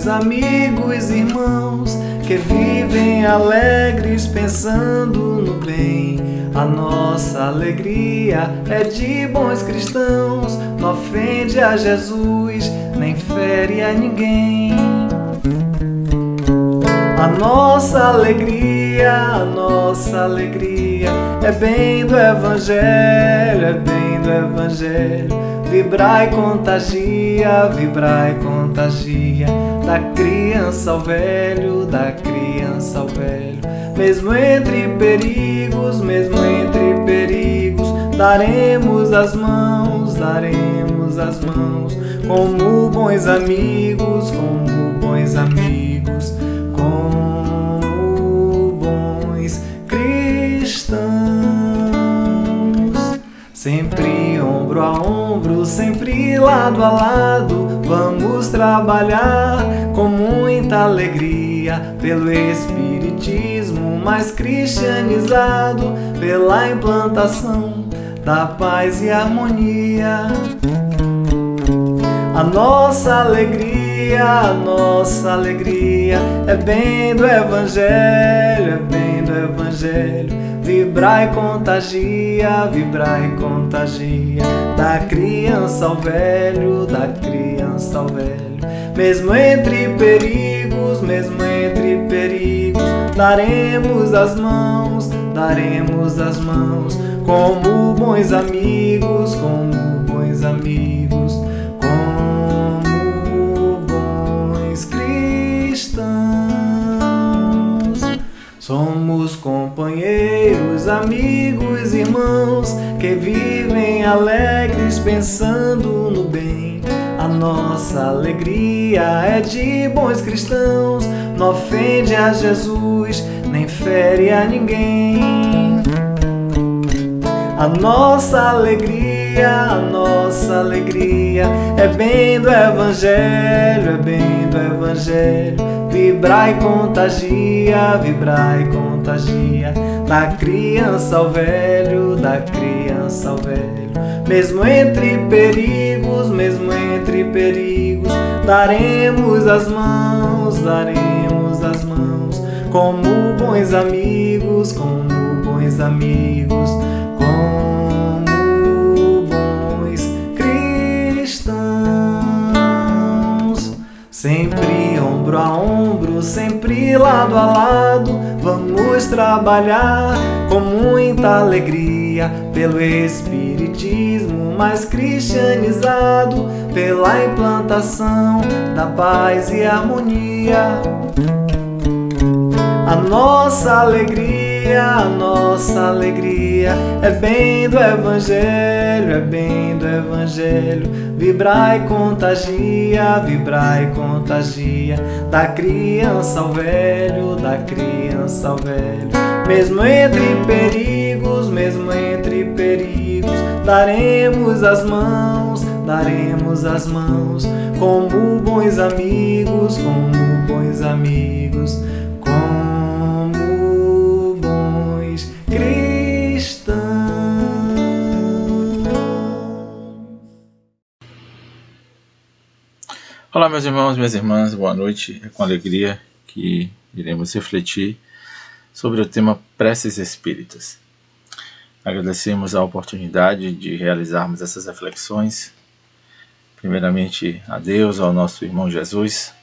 companheiros, amigos, irmãos, que vivem alegres pensando no bem. A nossa alegria é de bons cristãos, não ofende a Jesus, nem fere a ninguém. A nossa alegria é bem do Evangelho, é bem do Evangelho. Vibrai e contagia, da criança ao velho, da criança ao velho. Mesmo entre perigos, daremos as mãos, como bons amigos, como bons cristãos. Sempre ombro a ombro, sempre lado a lado, vamos trabalhar com muita alegria pelo espiritismo mais cristianizado, pela implantação da paz e harmonia. A nossa alegria é bem do Evangelho, é bem do Evangelho. Vibrai e contagia, da criança ao velho, da criança ao velho. Mesmo entre perigos, daremos as mãos, como bons amigos, somos companheiros, amigos, irmãos, que vivem alegres pensando no bem. A nossa alegria é de bons cristãos, não ofende a Jesus, nem fere a ninguém. A nossa alegria é bem do Evangelho, é bem do Evangelho. Vibrai e contagia, da criança ao velho, da criança ao velho. Mesmo entre perigos, daremos as mãos, como bons amigos, como bons cristãos. Sempre ombro a ombro, sempre lado a lado, vamos trabalhar com muita alegria pelo espiritismo mais cristianizado, pela implantação da paz e harmonia. A nossa alegria é bem do Evangelho, é bem do Evangelho. Vibrai e contagia, da criança ao velho, da criança ao velho. Mesmo entre perigos, daremos as mãos, como bons amigos, cristãos. Olá, meus irmãos, minhas irmãs, boa noite. É com alegria que iremos refletir sobre o tema Preces Espíritas. Agradecemos a oportunidade de realizarmos essas reflexões, primeiramente a Deus, ao nosso irmão Jesus,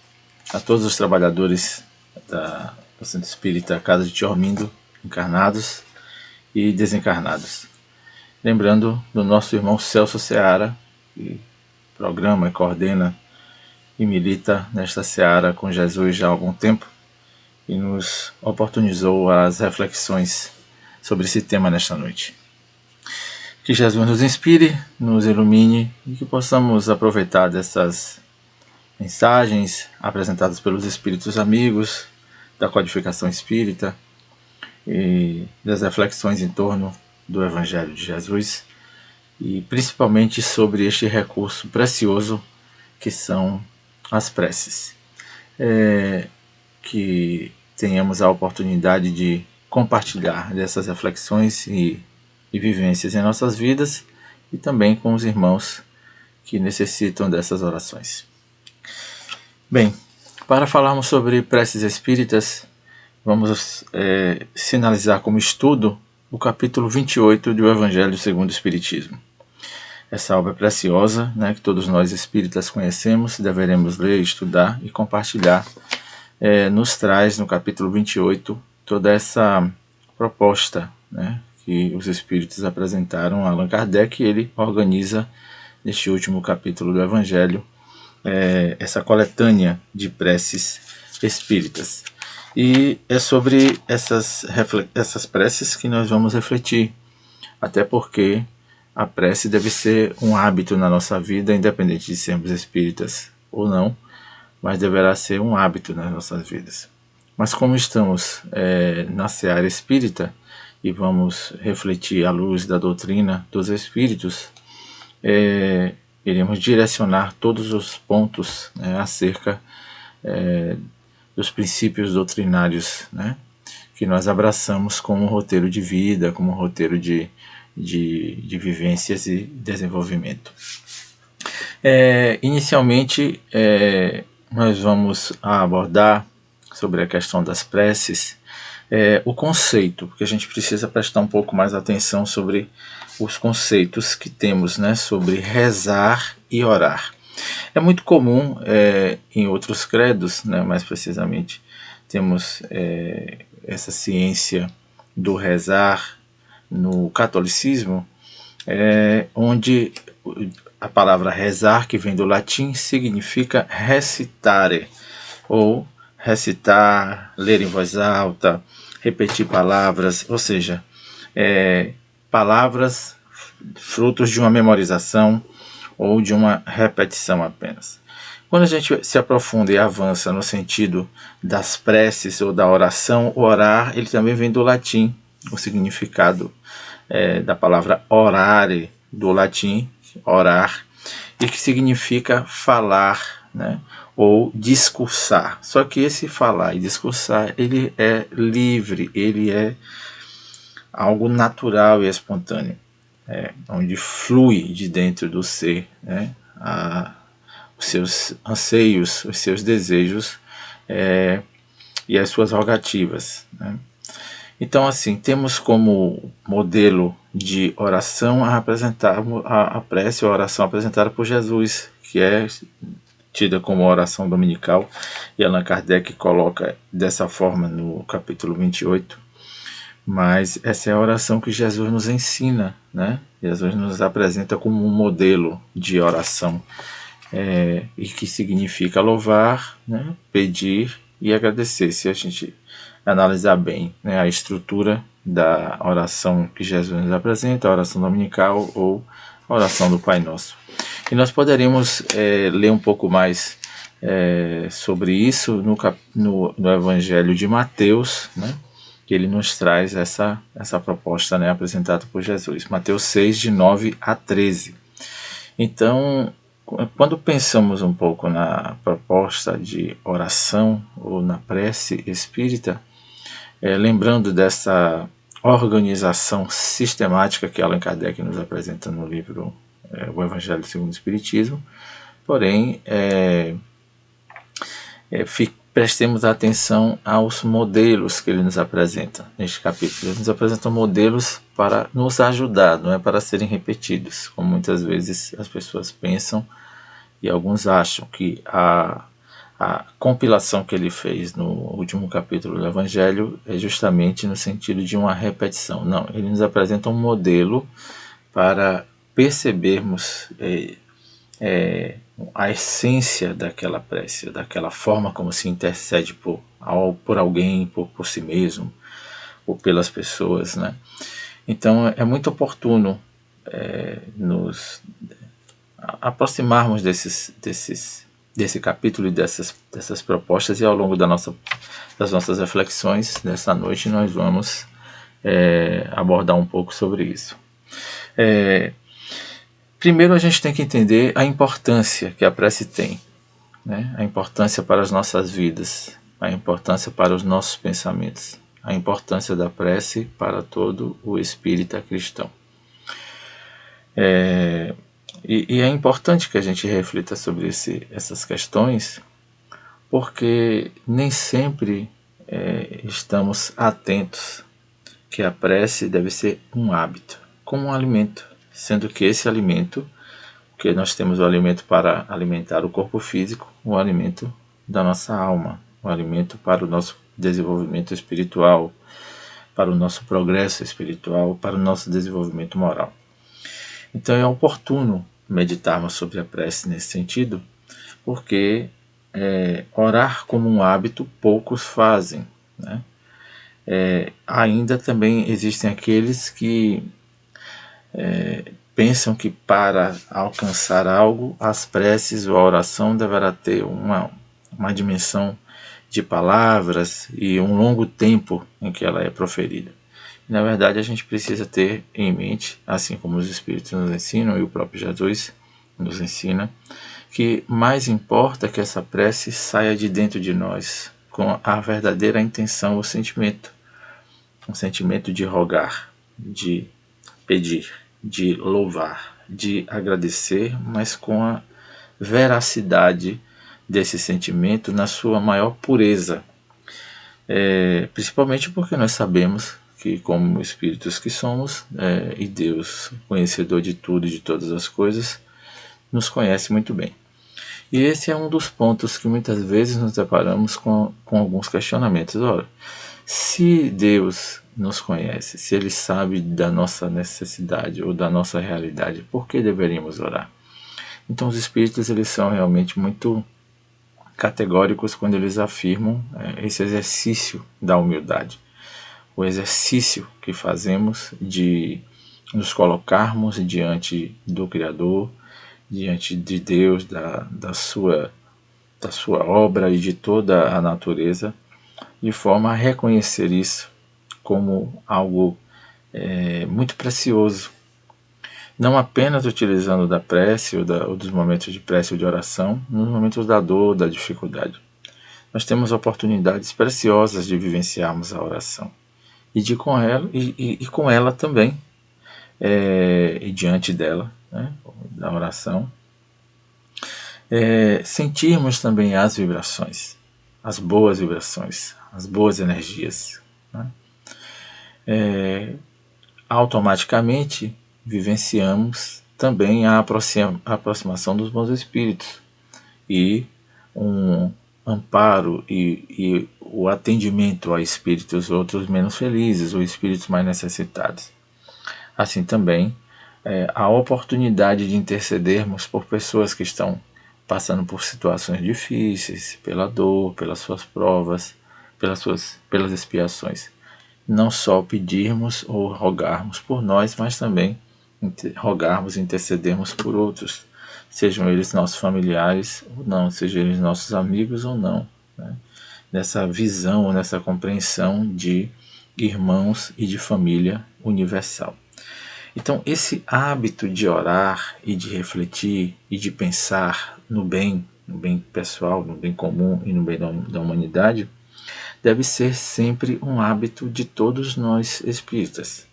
a todos os trabalhadores do Centro Espírita Casa de Tio Armindo, encarnados e desencarnados. Lembrando do nosso irmão Celso Seara, que programa e coordena e milita nesta seara com Jesus já há algum tempo e nos oportunizou as reflexões sobre esse tema nesta noite. Que Jesus nos inspire, nos ilumine e que possamos aproveitar dessas mensagens apresentadas pelos Espíritos amigos da codificação espírita e das reflexões em torno do Evangelho de Jesus e principalmente sobre este recurso precioso que são as preces. Que tenhamos a oportunidade de compartilhar dessas reflexões e vivências em nossas vidas e também com os irmãos que necessitam dessas orações. Bem, Para falarmos sobre preces espíritas, vamos sinalizar como estudo o capítulo 28 do Evangelho segundo o Espiritismo. Essa obra preciosa, né, que todos nós espíritas conhecemos, deveremos ler, estudar e compartilhar, nos traz no capítulo 28 toda essa proposta, né, que os espíritos apresentaram a Allan Kardec, e ele organiza neste último capítulo do Evangelho essa coletânea de preces espíritas. E é sobre essas preces que nós vamos refletir, até porque a prece deve ser um hábito na nossa vida, independente de sermos espíritas ou não, mas deverá ser um hábito nas nossas vidas. Mas como estamos na seara espírita e vamos refletir à luz da doutrina dos espíritos, iremos direcionar todos os pontos, né, acerca dos princípios doutrinários, né, que nós abraçamos como roteiro de vida, como roteiro de vivências e desenvolvimento. Inicialmente, nós vamos abordar sobre a questão das preces, o conceito, porque a gente precisa prestar um pouco mais atenção sobre os conceitos que temos, né, sobre rezar e orar. É muito comum em outros credos, né, mais precisamente, temos essa ciência do rezar no catolicismo, onde a palavra rezar, que vem do latim, significa recitare, ou recitar, ler em voz alta, repetir palavras, ou seja, palavras frutos de uma memorização ou de uma repetição apenas. Quando a gente se aprofunda e avança no sentido das preces ou da oração, o orar, ele também vem do latim, o significado da palavra orare, do latim, orar, e que significa falar, né, ou discursar. Só que esse falar e discursar, ele é livre, ele é algo natural e espontâneo, onde flui de dentro do ser, né, os seus anseios, os seus desejos e as suas rogativas, né. Então, assim, temos como modelo de oração a prece, a oração apresentada por Jesus, que é tida como oração dominical, e Allan Kardec coloca dessa forma no capítulo 28, mas essa é a oração que Jesus nos ensina, né? Jesus nos apresenta como um modelo de oração, e que significa louvar, né, pedir e agradecer. Se a gente analisar bem, né, a estrutura da oração que Jesus nos apresenta, a oração dominical ou a oração do Pai Nosso. E nós poderíamos ler um pouco mais sobre isso no Evangelho de Mateus, né, que ele nos traz essa proposta, né, apresentada por Jesus. Mateus 6, de 9 a 13. Então, quando pensamos um pouco na proposta de oração ou na prece espírita, lembrando dessa organização sistemática que Allan Kardec nos apresenta no livro O Evangelho segundo o Espiritismo, porém, prestemos atenção aos modelos que ele nos apresenta neste capítulo. Ele nos apresenta modelos para nos ajudar, não é para serem repetidos, como muitas vezes as pessoas pensam e alguns acham que a compilação que ele fez no último capítulo do Evangelho é justamente no sentido de uma repetição. Não, ele nos apresenta um modelo para percebermos a essência daquela prece, daquela forma como se intercede por alguém, por si mesmo, ou pelas pessoas, né? Então é muito oportuno nos aproximarmos desse capítulo e dessas propostas, e ao longo das nossas reflexões dessa noite nós vamos abordar um pouco sobre isso. Primeiro a gente tem que entender a importância que a prece tem, né? A importância para as nossas vidas, a importância para os nossos pensamentos, a importância da prece para todo o espírita cristão. E é importante que a gente reflita sobre essas questões, porque nem sempre estamos atentos que a prece deve ser um hábito, como um alimento, sendo que esse alimento, que nós temos o alimento para alimentar o corpo físico, o alimento da nossa alma, o alimento para o nosso desenvolvimento espiritual, para o nosso progresso espiritual, para o nosso desenvolvimento moral. Então é oportuno meditarmos sobre a prece nesse sentido, porque orar como um hábito poucos fazem, né? Ainda também existem aqueles que pensam que para alcançar algo, as preces ou a oração deverá ter uma dimensão de palavras e um longo tempo em que ela é proferida. Na verdade, a gente precisa ter em mente, assim como os Espíritos nos ensinam e o próprio Jesus nos ensina, que mais importa que essa prece saia de dentro de nós com a verdadeira intenção ou sentimento. Um sentimento de rogar, de pedir, de louvar, de agradecer, mas com a veracidade desse sentimento na sua maior pureza. Principalmente porque nós sabemos que, como espíritos que somos, e Deus, conhecedor de tudo e de todas as coisas, nos conhece muito bem. E esse é um dos pontos que muitas vezes nos deparamos com alguns questionamentos. Ora, se Deus nos conhece, se Ele sabe da nossa necessidade ou da nossa realidade, por que deveríamos orar? Então os espíritos, eles são realmente muito categóricos quando eles afirmam esse exercício da humildade. O exercício que fazemos de nos colocarmos diante do Criador, diante de Deus, da sua obra e de toda a natureza, de forma a reconhecer isso como algo muito precioso. Não apenas utilizando da prece ou dos momentos de prece ou de oração, nos momentos da dor, da dificuldade. Nós temos oportunidades preciosas de vivenciarmos a oração. E com ela também, e diante dela, né, da oração, sentirmos também as vibrações, as boas vibrações, as boas energias, né? Automaticamente vivenciamos também a aproximação dos bons espíritos e um amparo e o atendimento a espíritos outros menos felizes ou espíritos mais necessitados. Assim também a oportunidade de intercedermos por pessoas que estão passando por situações difíceis, pela dor, pelas suas provas, pelas expiações. Não só pedirmos ou rogarmos por nós, mas também rogarmos e intercedermos por outros, sejam eles nossos familiares ou não, sejam eles nossos amigos ou não, né? Nessa visão, nessa compreensão de irmãos e de família universal. Então, esse hábito de orar e de refletir e de pensar no bem pessoal, no bem comum e no bem da humanidade, deve ser sempre um hábito de todos nós espíritas,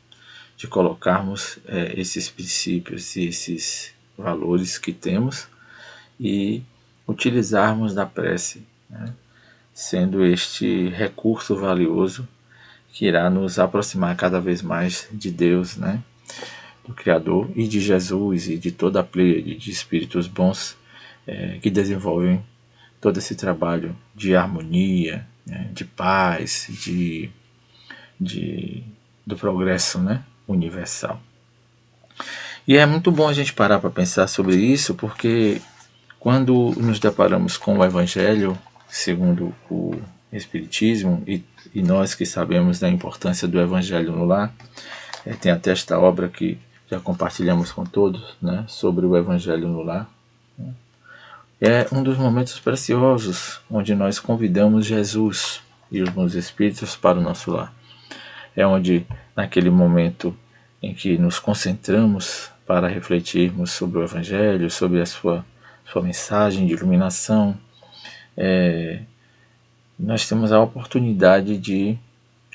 de colocarmos esses princípios e esses valores que temos e utilizarmos da prece, né, sendo este recurso valioso que irá nos aproximar cada vez mais de Deus, né, do Criador e de Jesus e de toda a pleiade de espíritos bons que desenvolvem todo esse trabalho de harmonia, né, de paz, do progresso, né, universal. E é muito bom a gente parar para pensar sobre isso, porque quando nos deparamos com o Evangelho segundo o Espiritismo, e nós que sabemos da importância do Evangelho no lar, tem até esta obra que já compartilhamos com todos, né, sobre o Evangelho no lar. É um dos momentos preciosos onde nós convidamos Jesus e os bons espíritos para o nosso lar. É onde, naquele momento em que nos concentramos para refletirmos sobre o Evangelho, sobre a sua mensagem de iluminação, nós temos a oportunidade de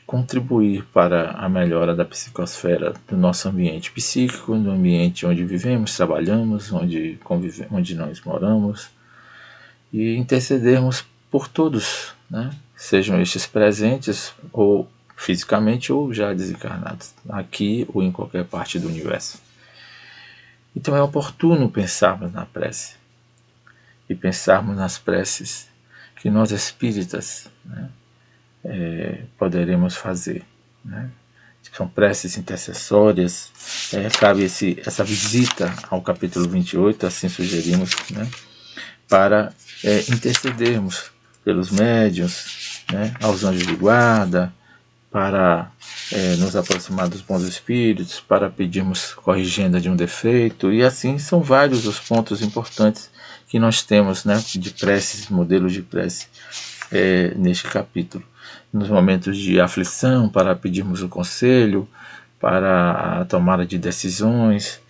contribuir para a melhora da psicosfera do nosso ambiente psíquico, no ambiente onde vivemos, trabalhamos, onde nós moramos, e intercedermos por todos, né? Sejam estes presentes ou fisicamente ou já desencarnados, aqui ou em qualquer parte do universo. Então é oportuno pensarmos na prece e pensarmos nas preces que nós espíritas, né, poderemos fazer, né? São preces intercessórias. Cabe essa visita ao capítulo 28, assim sugerimos, né, para intercedermos pelos médiuns, né, aos anjos de guarda, para nos aproximar dos bons espíritos, para pedirmos corrigenda de um defeito, e assim são vários os pontos importantes que nós temos, né, de preces, modelos de prece neste capítulo. Nos momentos de aflição, para pedirmos o conselho, para a tomada de decisões,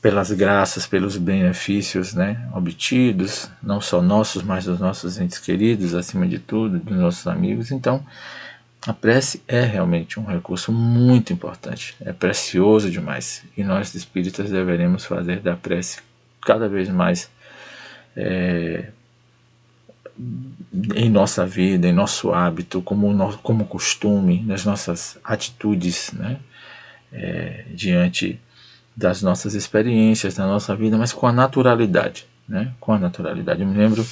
pelas graças, pelos benefícios, né, obtidos, não só nossos, mas dos nossos entes queridos, acima de tudo, dos nossos amigos. Então, a prece é realmente um recurso muito importante, é precioso demais, e nós espíritas deveremos fazer da prece cada vez mais em nossa vida, em nosso hábito, como costume, nas nossas atitudes, né, diante das nossas experiências, da nossa vida, mas com a naturalidade, né, com a naturalidade. Eu me lembro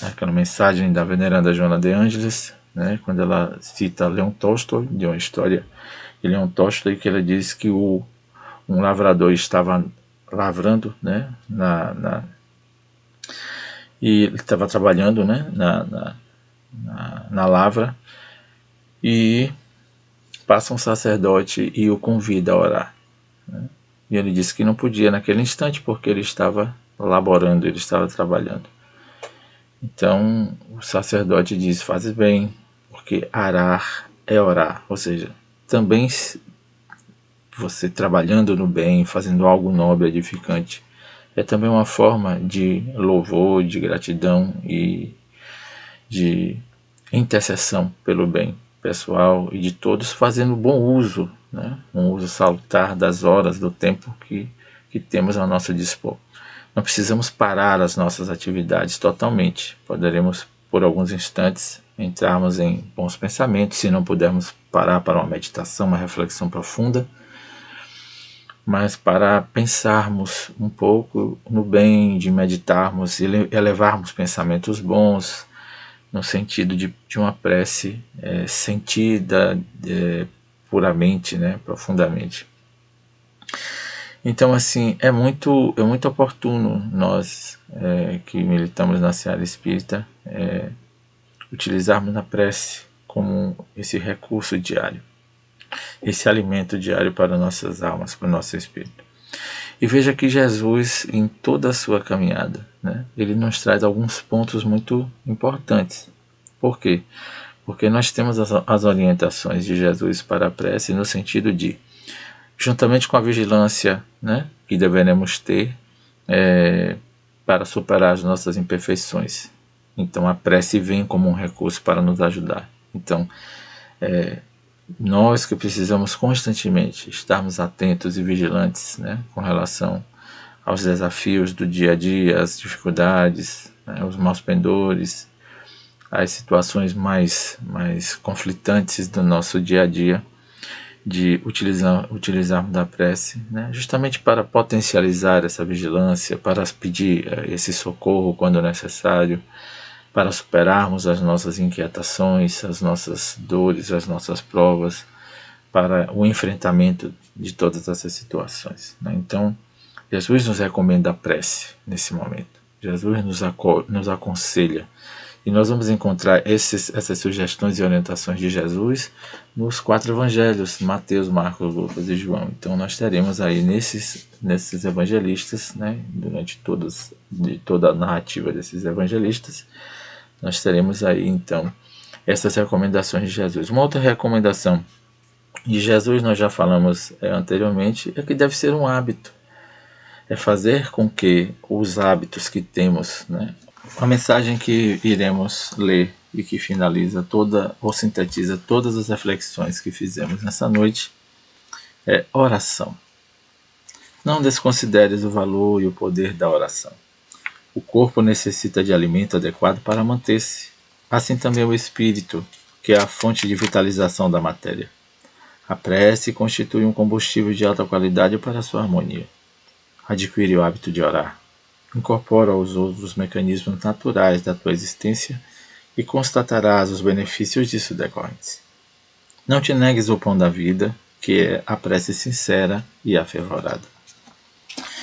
daquela mensagem da veneranda Joana de Ângeles, né, quando ela cita Leon Tolstói, de uma história de Leon Tolstói, que ela diz que um lavrador estava lavrando, né, e ele estava trabalhando, né, na lavra, e passa um sacerdote e o convida a orar, né? E ele disse que não podia naquele instante porque ele estava laborando, ele estava trabalhando. Então o sacerdote diz: fazes bem, porque arar é orar. Ou seja, também você trabalhando no bem, fazendo algo nobre, edificante, é também uma forma de louvor, de gratidão e de intercessão pelo bem pessoal e de todos, fazendo bom uso, né? Um uso salutar das horas, do tempo que temos ao nosso dispor. Não precisamos parar as nossas atividades totalmente. Poderemos, por alguns instantes, entrarmos em bons pensamentos, se não pudermos parar para uma meditação, uma reflexão profunda, mas para pensarmos um pouco no bem, de meditarmos e elevarmos pensamentos bons, no sentido de uma prece sentida puramente, né, profundamente. Então, assim, é muito oportuno nós que militamos na seara espírita utilizarmos a prece como esse recurso diário, esse alimento diário para nossas almas, para o nosso espírito. E veja que Jesus, em toda a sua caminhada, né, ele nos traz alguns pontos muito importantes. Por quê? Porque nós temos as orientações de Jesus para a prece no sentido de, juntamente com a vigilância, né, que deveremos ter para superar as nossas imperfeições. Então a prece vem como um recurso para nos ajudar. Então, nós que precisamos constantemente estarmos atentos e vigilantes, né, com relação aos desafios do dia a dia, às dificuldades, né, os maus pendores, as situações mais conflitantes do nosso dia a dia, de utilizarmos da prece, né, justamente para potencializar essa vigilância, para pedir esse socorro quando necessário, para superarmos as nossas inquietações, as nossas dores, as nossas provas, para o enfrentamento de todas essas situações, né? Então, Jesus nos recomenda a prece nesse momento. Jesus nos aconselha. E nós vamos encontrar essas sugestões e orientações de Jesus nos 4 evangelhos, Mateus, Marcos, Lucas e João. Então nós teremos aí nesses evangelistas, né, durante toda a narrativa desses evangelistas, nós teremos aí então essas recomendações de Jesus. Uma outra recomendação de Jesus, nós já falamos anteriormente, é que deve ser um hábito. É fazer com que os hábitos que temos, né, a mensagem que iremos ler e que finaliza ou sintetiza todas as reflexões que fizemos nessa noite é oração. Não desconsideres o valor e o poder da oração. O corpo necessita de alimento adequado para manter-se. Assim também o espírito, que é a fonte de vitalização da matéria. A prece constitui um combustível de alta qualidade para a sua harmonia. Adquire o hábito de orar. Incorpora aos outros mecanismos naturais da tua existência e constatarás os benefícios disso decorrentes. Não te negues o pão da vida, que é a prece sincera e afervorada.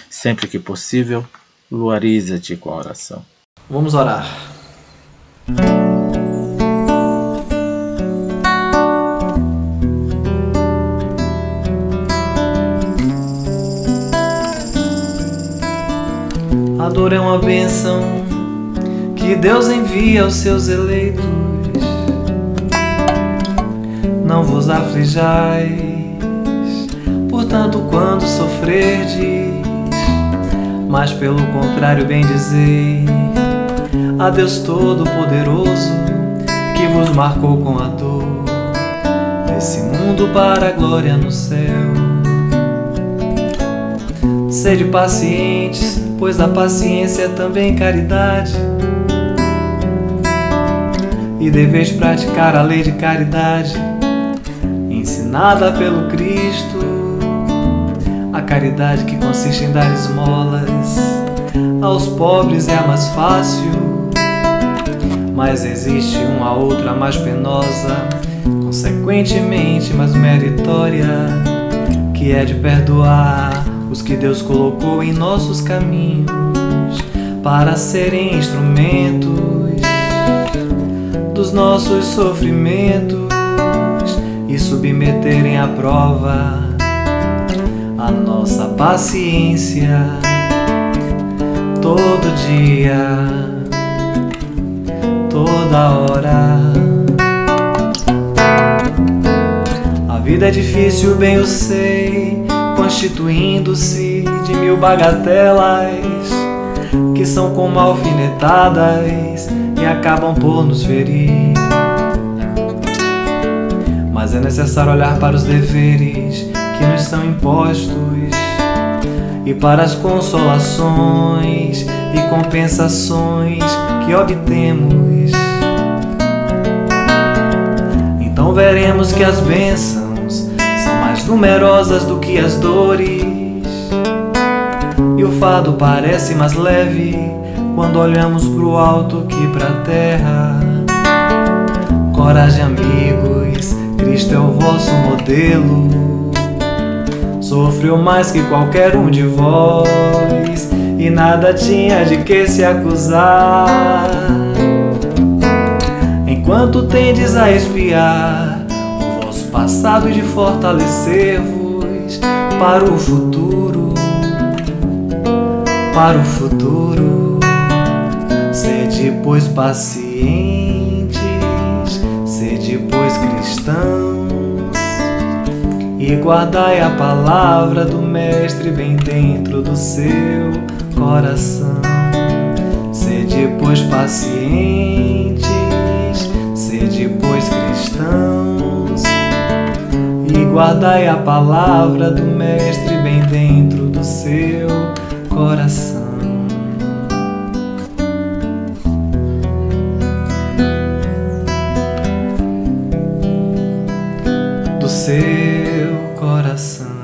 Sempre que possível, luariza-te com a oração. Vamos orar. A dor é uma bênção que Deus envia aos seus eleitos. Não vos aflijais, portanto, quando sofrerdes, mas pelo contrário bendizei a Deus Todo-Poderoso, que vos marcou com a dor desse mundo para a glória no céu. Sede pacientes, pois a paciência é também caridade, e deveis praticar a lei de caridade, ensinada pelo Cristo, a caridade que consiste em dar esmolas aos pobres é a mais fácil, mas existe uma outra mais penosa, consequentemente mais meritória, que é de perdoar os que Deus colocou em nossos caminhos para serem instrumentos dos nossos sofrimentos e submeterem à prova a nossa paciência todo dia, toda hora. A vida é difícil, bem eu sei, constituindo-se de mil bagatelas que são como alfinetadas e acabam por nos ferir. Mas é necessário olhar para os deveres que nos são impostos e para as consolações e compensações que obtemos. Então veremos que as bênçãos são mais numerosas do que as dores, e o fardo parece mais leve quando olhamos pro alto que pra terra. Coragem, amigos, Cristo é o vosso modelo. Sofreu mais que qualquer um de vós e nada tinha de que se acusar. Enquanto tendes a espiar o vosso passado e de fortalecer-vos para o futuro, para o futuro. Sede, pois, pacientes, sede, pois, cristãos, e guardai a palavra do Mestre bem dentro do seu coração. Sede, pois, pacientes, sede, pois, cristãos, e guardai a palavra do Mestre bem dentro do seu coração. Do seu coração.